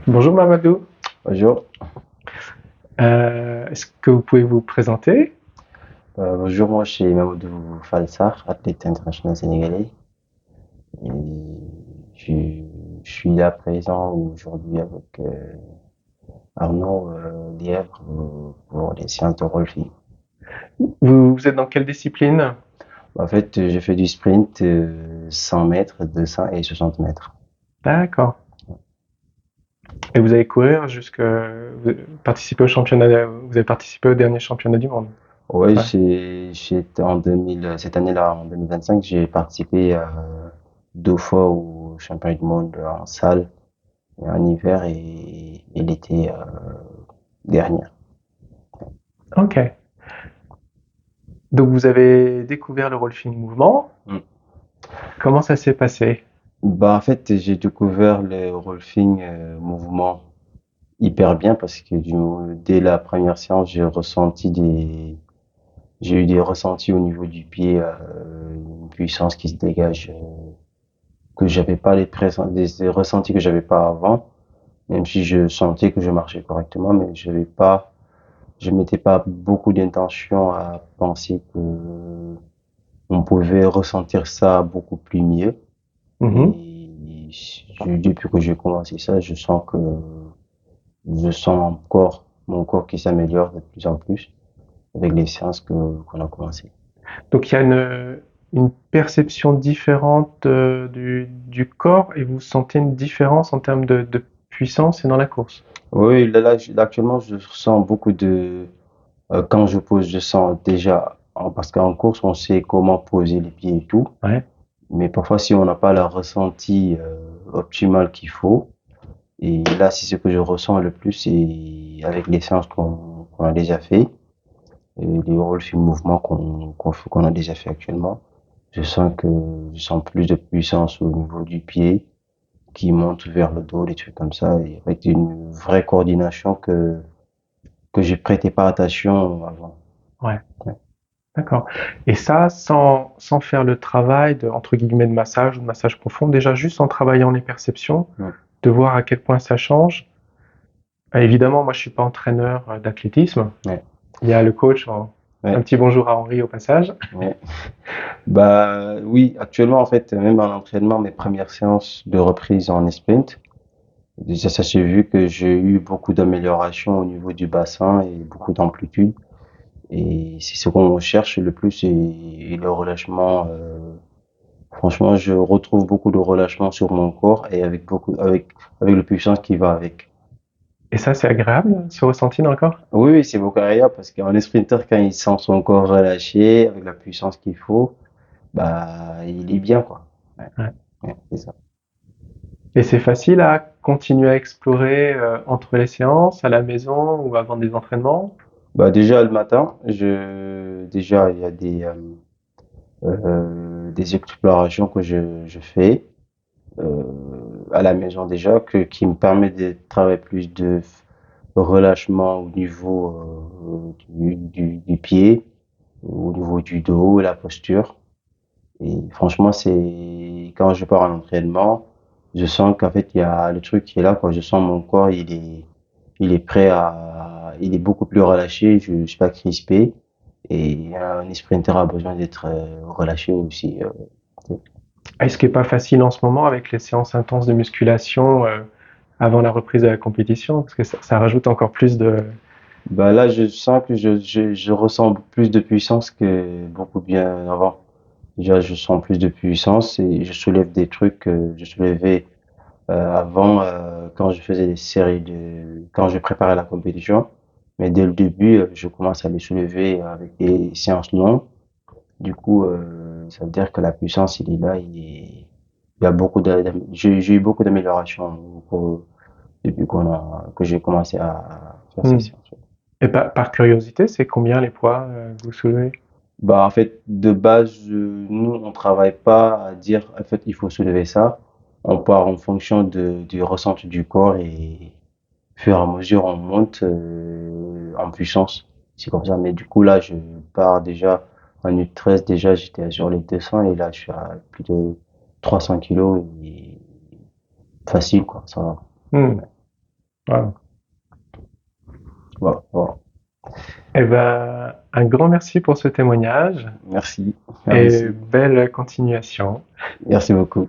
Bonjour Mamadou. Bonjour. Est-ce que vous pouvez vous présenter? Bonjour, moi je suis Mamadou Falsar, athlète international sénégalais. Et je, je suis là présent aujourd'hui avec Arnaud Lièvre pour les séances de rolfing. Vous êtes dans quelle discipline? En fait, j'ai fait du sprint 100 mètres, 200 et 60 mètres. D'accord. Et vous allez courir vous participez au championnat, vous avez participé au dernier championnat du monde. Ouais, Ouais. en 2000, cette année-là, en 2025, j'ai participé 2 fois au championnat du monde en salle, en hiver et l'été dernier. Ok. Donc vous avez découvert le rolfing mouvement. Comment ça s'est passé? Bah, en fait, j'ai découvert le rolfing mouvement hyper bien parce que dès la première séance, j'ai eu des ressentis au niveau du pied, une puissance qui se dégage, que j'avais pas des ressentis que j'avais pas avant, même si je sentais que je marchais correctement, mais je mettais pas beaucoup d'intention à penser que on pouvait ressentir ça beaucoup plus mieux. Mhm. Et depuis que j'ai commencé ça, je sens encore mon corps qui s'améliore de plus en plus avec les séances qu'on a commencé. Donc il y a une perception différente du corps et vous sentez une différence en termes de puissance et dans la course. Oui, actuellement, je ressens beaucoup quand je pose, je sens déjà, parce qu'en course, on sait comment poser les pieds et tout, Ouais. mais parfois, si on n'a pas le ressenti optimal qu'il faut, et là, c'est ce que je ressens le plus, et avec les séances qu'on a déjà fait, et les rolling mouvements qu'on a déjà fait actuellement, je sens plus de puissance au niveau du pied qui monte vers le dos, des trucs comme ça, et avec une vraie coordination que je prêtais pas attention avant. Ouais. D'accord. Et ça, sans faire le travail de, entre guillemets, de massage ou de massage profond, déjà juste en travaillant les perceptions, Ouais, de voir à quel point ça change. Évidemment, moi, je suis pas entraîneur d'athlétisme. ouais, Il y a le coach. Un ouais, petit bonjour à Henri au passage. ouais. Bah oui, actuellement en fait, même en entraînement, mes premières séances de reprise en sprint, déjà ça s'est vu que j'ai eu beaucoup d'amélioration au niveau du bassin et beaucoup d'amplitude. Et c'est ce qu'on cherche le plus et le relâchement. Franchement, je retrouve beaucoup de relâchement sur mon corps et avec la puissance qui va avec. Et ça, c'est agréable, ce ressenti dans le corps. Oui, oui, c'est beaucoup agréable parce qu'un sprinter, quand il sent son corps relâché, avec la puissance qu'il faut, bah, il est bien, quoi. Ouais, Ouais. ouais, c'est ça. Et c'est facile à continuer à explorer entre les séances, à la maison ou avant des entraînements. Bah, déjà, le matin, déjà, il y a des explorations que je fais, euh, à la maison déjà, qui me permet de travailler plus de relâchement au niveau, du pied, au niveau du dos, la posture. Et franchement, quand je pars en entraînement, je sens qu'en fait, il y a le truc qui est là, quoi. Je sens mon corps, il est prêt il est beaucoup plus relâché, je suis pas crispé. Et un sprinter a besoin d'être relâché aussi. Et ce qui est pas facile en ce moment avec les séances intenses de musculation avant la reprise de la compétition, parce que ça rajoute encore plus de. Bah là, je sens que je ressens plus de puissance que beaucoup bien avant. Déjà, je sens plus de puissance et je soulève des trucs que je soulevais avant, quand je faisais quand je préparais la compétition. Mais dès le début, je commence à les soulever avec des séances longues. Du coup, ça veut dire que la puissance, il est là, il y a j'ai eu beaucoup d'améliorations depuis que j'ai commencé à faire ces Hmm. séances. Et par curiosité, c'est combien les poids que vous soulevez? Bah, en fait, de base, nous, on travaille pas à dire, en fait, il faut soulever ça. On part en fonction du ressenti du corps et au fur et à mesure, on monte en puissance. C'est comme ça. Mais du coup, là, je pars déjà en U13. Déjà, j'étais sur les 200 et là, je suis à plus de 300 kilos et facile, quoi. Ça va. Hmm. Voilà. Voilà, voilà. Eh ben, un grand merci pour ce témoignage Merci à vous et aussi. belle continuation. Merci beaucoup.